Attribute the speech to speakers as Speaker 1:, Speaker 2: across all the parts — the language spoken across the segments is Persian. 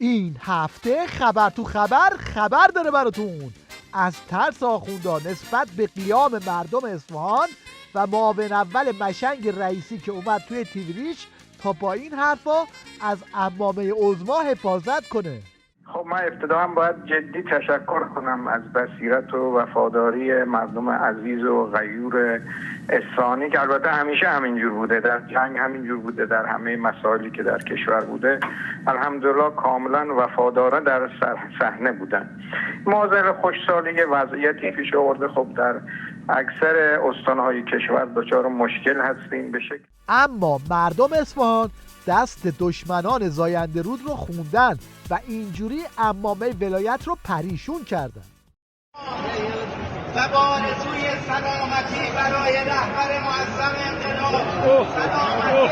Speaker 1: این هفته خبر تو خبر داره براتون از ترس آخوندا نسبت به قیام مردم اصفهان و معاون اول مشنگ رئیسی که اومد توی تیوریش تا با این حرفا از عمامه عظما حفاظت کنه.
Speaker 2: خب من ابتداً باید جدی تشکر کنم از بصیرت و وفاداری مردم عزیز و غیور اصفهانی که البته همیشه همینجور بوده، در جنگ همینجور بوده، در همه مسائلی که در کشور بوده الحمدلله کاملا وفاداران در صحنه بودن. معاذ خوشسالی وضعیتی پیش آورده، خب در اکثر استانهای کشور دچار مشکل هستیم به شکل.
Speaker 1: اما مردم اصفهان دست دشمنان زاینده رود رو خوندن و اینجوری عمامه ولایت رو پریشون کردن.
Speaker 3: و با آرزوی سلامتی برای رهبر معظم انقلاب سلامتی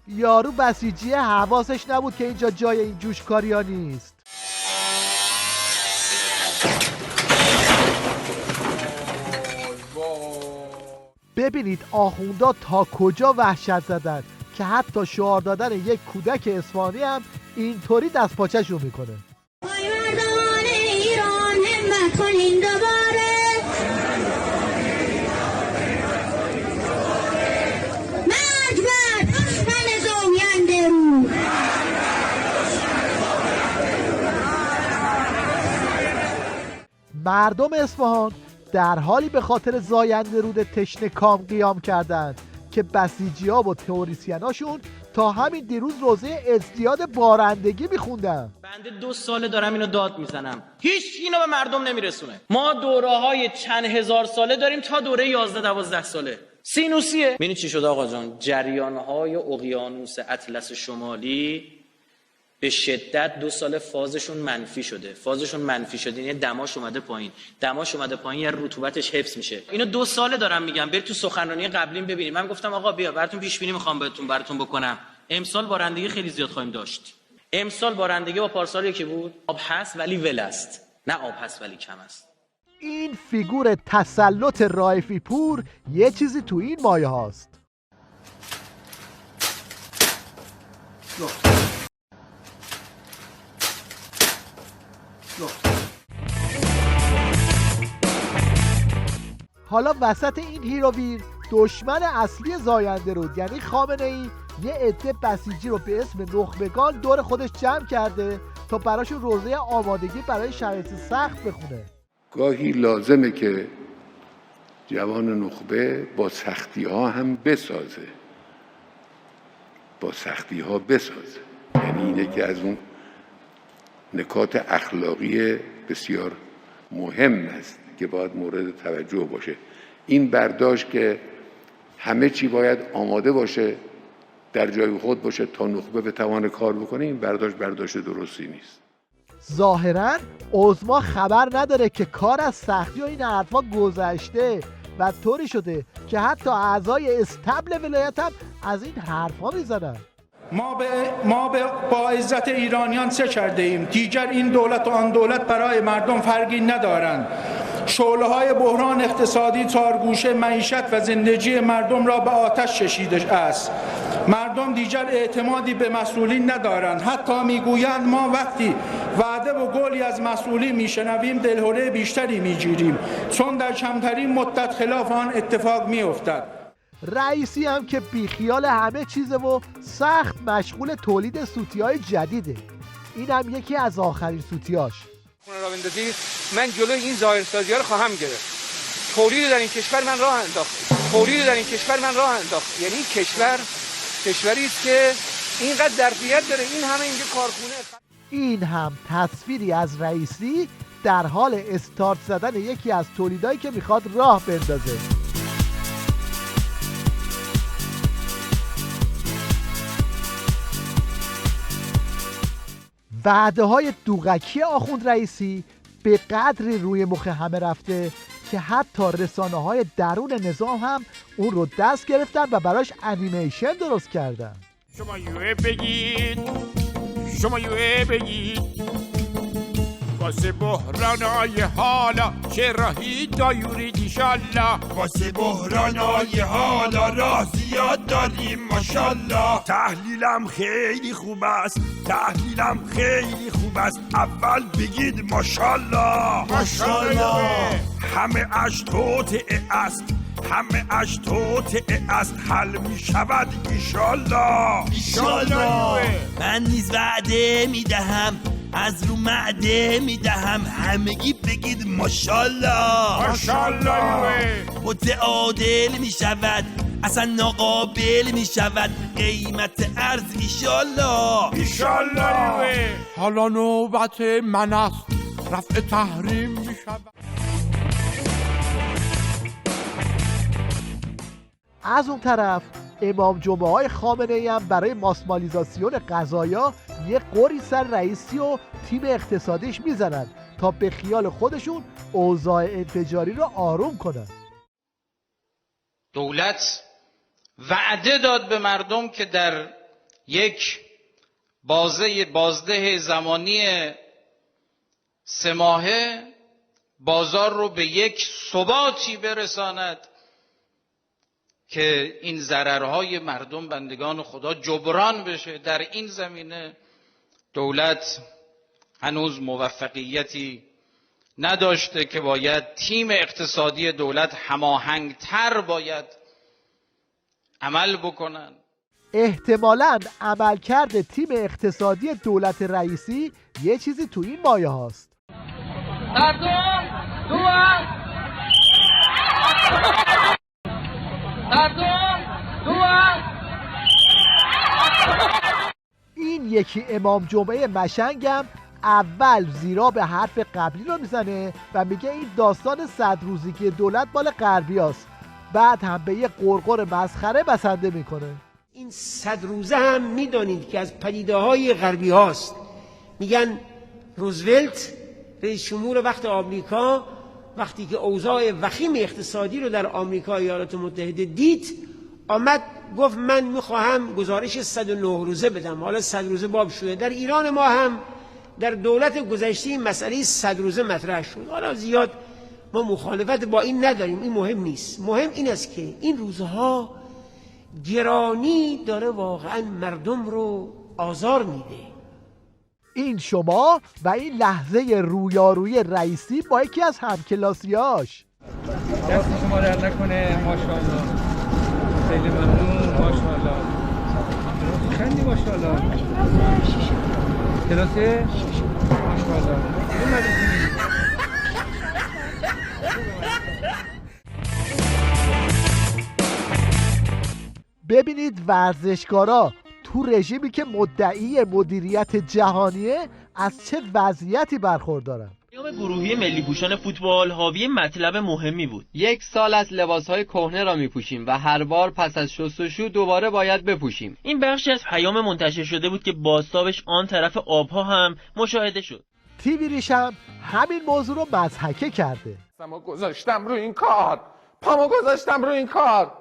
Speaker 1: یارو بسیجیه حواسش نبود که اینجا جای این جوشکاریا نیست. ببینید آخوندا تا کجا وحشت زدن که حتی شعار دادن یک کودک اصفهانی هم اینطوری دست پاچش رو میکنه.
Speaker 4: مردمان ایران همت کنین دوباره، مرگ بر دشمن زاینده رود.
Speaker 1: مردم اصفهان در حالی به خاطر زاینده رود تشنه کام قیام کردند که بسیجی‌ها و تئوریسیناشون تا همین دیروز روزه ازدیاد بارندگی میخوندن.
Speaker 5: بنده 2 ساله دارم اینو داد میزنم، هیچ اینو به مردم نمیرسونه. ما دوره‌های چند هزار ساله داریم تا دوره 11-12 ساله سینوسیه. ببینید چی شده آقا جان، جریان‌های اقیانوس اطلس شمالی به شدت 2 سال فازشون منفی شده. یعنی دماش اومده پایین، یه رطوبتش حفظ میشه. اینو 2 ساله دارم میگم، برید تو سخنرانی قبلیم ببینید. من گفتم آقا بیا براتون پیش بینی میخوام براتون بکنم. امسال بارندگی خیلی زیاد خواهیم داشت. امسال بارندگی با پارسال یکی بود. آب هست ولی ول است، نه آب هست ولی کم است.
Speaker 1: این فیگور تسلط رائفی پور یه چیزی تو این مایه هاست. حالا وسط این هیروویر دشمن اصلی زاینده رود یعنی خامنه ای یه عده بسیجی رو به اسم نخبگان دور خودش جمع کرده تا براشون روزه آمادگی برای شرایط سخت بخونه.
Speaker 6: گاهی لازمه که جوان نخبه با سختی ها هم بسازه، یعنی اینه که از اون نکات اخلاقی بسیار مهم است که باید مورد توجه باشه. این برداشت که همه چی باید آماده باشه، در جای خود باشه تا نخبه بتوانه کار بکنه، این برداشت درستی نیست.
Speaker 1: ظاهراً عظما خبر نداره که کار از سختی و این حرفا گذشته و طوری شده که حتی اعضای استبل ولایت هم از این حرفا میزنن.
Speaker 3: ما با عزت ایرانیان چه کرده ایم؟ دیگر این دولت و آن دولت برای مردم فرقی ندارند. شعله‌های بحران اقتصادی چارگوشه معیشت و زندگی مردم را به آتش کشیده است. مردم دیگر اعتمادی به مسئولین ندارند. حتی میگویند ما وقتی وعده و قولی از مسئولین میشنویم دلهره بیشتری میگیریم، چون در کمترین مدت خلاف آن اتفاق میافتد.
Speaker 1: رئیسی هم که بیخیال همه چیزه و سخت مشغول تولید سوتی‌های جدیده. این هم یکی از آخرین سوتیاش.
Speaker 7: راه بندازید، من جلوی این ظاهرسازی‌ها رو خواهم گرفت. تولید در این کشور من راه انداخت. یعنی کشوری است که اینقدر ظرفیت داره، این همه اینجا کارخونه.
Speaker 1: این هم تصویری از رئیسی در حال استارت زدن یکی از تولیدایی که میخواد راه بندازه. وعده های دوغکی آخوند رئیسی به قدری روی مخ همه رفته که حتی رسانه های درون نظام هم اون رو دست گرفتن و براش انیمیشن درست کردن.
Speaker 8: شما یوه بگید، شما یوه بگید واسه بحرانای حالا چه راهی دایورید ایشالله. واسه بحرانای حالا راه زیاد داریم ماشالله. تحلیلم خیلی خوب است، تحلیلم خیلی خوب است. اول بگید ماشالله ماشالله. همه اش توطئه است، همه اش توطئه است. حل می شود ایشالله ایشالله.
Speaker 9: من نیز وعده میدهم، از رو معده میدهم. همگی بگید ماشالله
Speaker 8: ماشالله.
Speaker 9: متعادل میشود، اصلا ناقابل میشود. قیمت ارز ایشالله
Speaker 8: ایشالله. حالا نوبت من است، رفع تحریم میشود.
Speaker 1: از اون طرف امام جمعه های خامنه ای هم برای ماسمالیزاسیون قضایا یه قری سر رئیسی و تیم اقتصادیش میزنن تا به خیال خودشون اوضاع انفجاری رو آروم کنن.
Speaker 5: دولت وعده داد به مردم که در یک بازده زمانی 3 ماهه بازار رو به یک ثباتی برساند که این ضررهای مردم بندگان خدا جبران بشه. در این زمینه دولت هنوز موفقیتی نداشته که باید تیم اقتصادی دولت هماهنگتر باید عمل بکنن.
Speaker 1: احتمالاً عملکرد تیم اقتصادی دولت رئیسی یه چیزی تو این مایه هاست. این یکی امام جمعه مشنگم اول زیرا به حرف قبلی رو میزنه و میگه این داستان 100 روزگی دولت مال غربی هست. بعد هم به یه قرقر مسخره بسنده میکنه.
Speaker 10: این 100 روزه هم میدانید که از پدیده های غربی هاست. میگن روزولت رئیس جمهور وقت آمریکا وقتی که اوضاع وخیم اقتصادی رو در آمریکا ایالات متحده دید آمد گفت من میخواهم گزارش 109 روزه بدم. حالا 100 روزه باب شده. در ایران ما هم در دولت گذشته این مسئله 100 روزه مطرح شد. حالا زیاد ما مخالفت با این نداریم، این مهم نیست. مهم این است که این روزها گرانی داره واقعا مردم رو آزار میده.
Speaker 1: این شما و این لحظه رویارویی رئیسی با یکی از همکلاسیاش.
Speaker 7: دست شما درد نکنه. ماشاءالله، خیلی ممنون. ماشاءالله. چندی ماشاءالله؟ کلاسه؟ ماشاءالله. این مدرسه
Speaker 1: ببینید ورزشکارا تو رژیمی که مدعی مدیریت جهانیه از چه وضعیتی برخوردارن.
Speaker 11: پیام گروهی ملی پوشان فوتبال حاوی مطلب مهمی بود.
Speaker 12: 1 سال از لباسهای کهنه را میپوشیم و هر بار پس از شستشو دوباره باید بپوشیم.
Speaker 11: این بخشی از پیام منتشر شده بود که بازتابش آن طرف آبها هم مشاهده شد.
Speaker 1: تیوی ریش هم همین موضوع رو مضحکه کرده.
Speaker 7: پامو گذاشتم روی این کار، پامو گذاشتم روی این کار.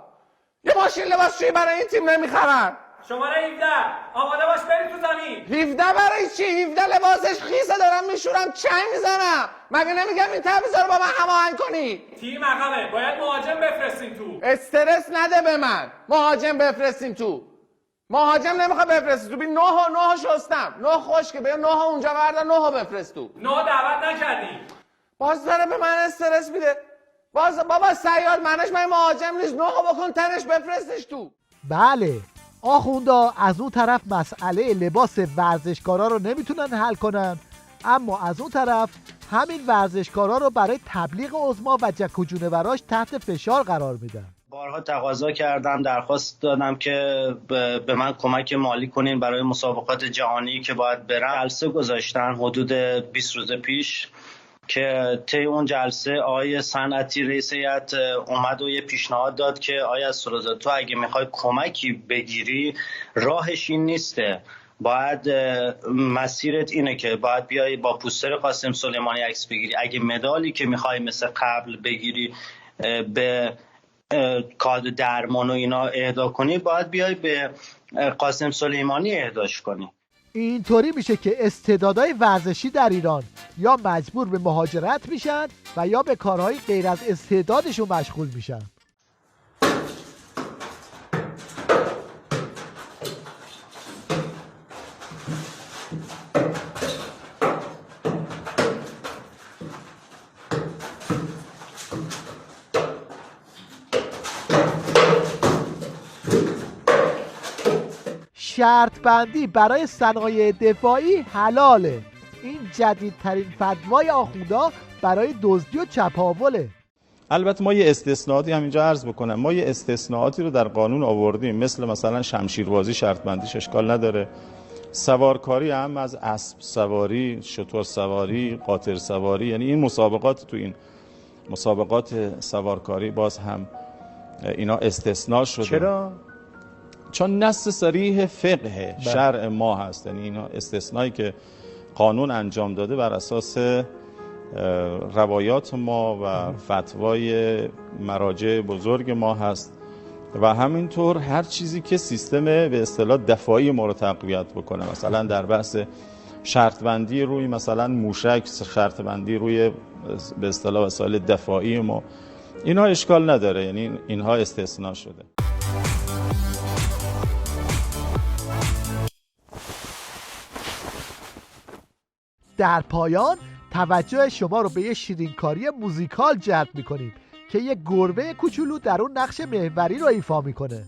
Speaker 7: یه ماشین لباسشویی برای این تیم نمیخرن.
Speaker 13: شماره 17 آماده باش برید تو زمین.
Speaker 7: 17 برای چی؟ 17 لباسش خیسه، دارم میشورم چنگ میزنم. مگه نمیگم این تعویضا رو با من هماهنگ کنی؟
Speaker 13: تیم عقبه، باید مهاجم بفرستین تو.
Speaker 7: استرس نده به من. مهاجم بفرستین تو. مهاجم نمیخواد بفرستی تو. بی 9 شستم. 9 خشکه. بیا 9 اونجا بردار 9 بفرست تو.
Speaker 13: 9 دعوت نکردی.
Speaker 7: باز داره به من استرس میده. باز بابا سیار منش من مهاجم نیست. 9 بکن تنش بفرستش تو.
Speaker 1: بله، آخوندا از اون طرف مسئله لباس ورزشکارا رو نمیتونن حل کنن، اما از اون طرف همین ورزشکارا رو برای تبلیغ عظما و جک و جونوراش تحت فشار قرار میدن.
Speaker 14: بارها تقاضا کردم، درخواست دادم که به من کمک مالی کنین برای مسابقات جهانی که باید برم. جلسه گذاشتن حدود 20 روز پیش که طی اون جلسه آقای صنعتی رئیس هیئت اومد و یه پیشنهاد داد که آیا سروزا تو اگه میخوای کمکی بگیری راهش این نیسته، باید مسیرت اینه که باید بیای با پوستر قاسم سلیمانی عکس بگیری. اگه مدالی که میخوای مثل قبل بگیری به کادر درمان و اینا اهدا کنی، باید بیای به قاسم سلیمانی اهداش کنیم.
Speaker 1: اینطوری میشه که استعدادهای ورزشی در ایران یا مجبور به مهاجرت میشن و یا به کارهای غیر از استعدادشون مشغول میشن. شرط بندی برای صنایع دفاعی حلاله. این جدیدترین فتوای آخوندا برای دزدی و چپاوله.
Speaker 15: البته ما یه استثناءاتی همینجا عرض بکنم، ما یه استثناءاتی رو در قانون آوردیم، مثلا شمشیربازی شرط بندیش اشکال نداره، سوارکاری هم از اسب سواری، شتر سواری، قاطر سواری، یعنی این مسابقات تو این مسابقات سوارکاری باز هم اینا استثناء شده.
Speaker 16: چرا؟
Speaker 15: چون نص صریح فقه شرع ما هست، یعنی اینا استثنایی که قانون انجام داده بر اساس روایات ما و فتوای مراجع بزرگ ما هست و همینطور هر چیزی که سیستم به اصطلاح دفاعی ما رو تقویت بکنه، مثلا در بحث شرط بندی روی مثلا موشک، شرط بندی روی به اصطلاح وسایل دفاعی ما، اینا اشکال نداره، یعنی اینها استثناء شده.
Speaker 1: در پایان توجه شما رو به یه شیرینکاری موزیکال جلب می‌کنیم که یه گربه کوچولو در اون نقش محوری رو ایفا می‌کنه.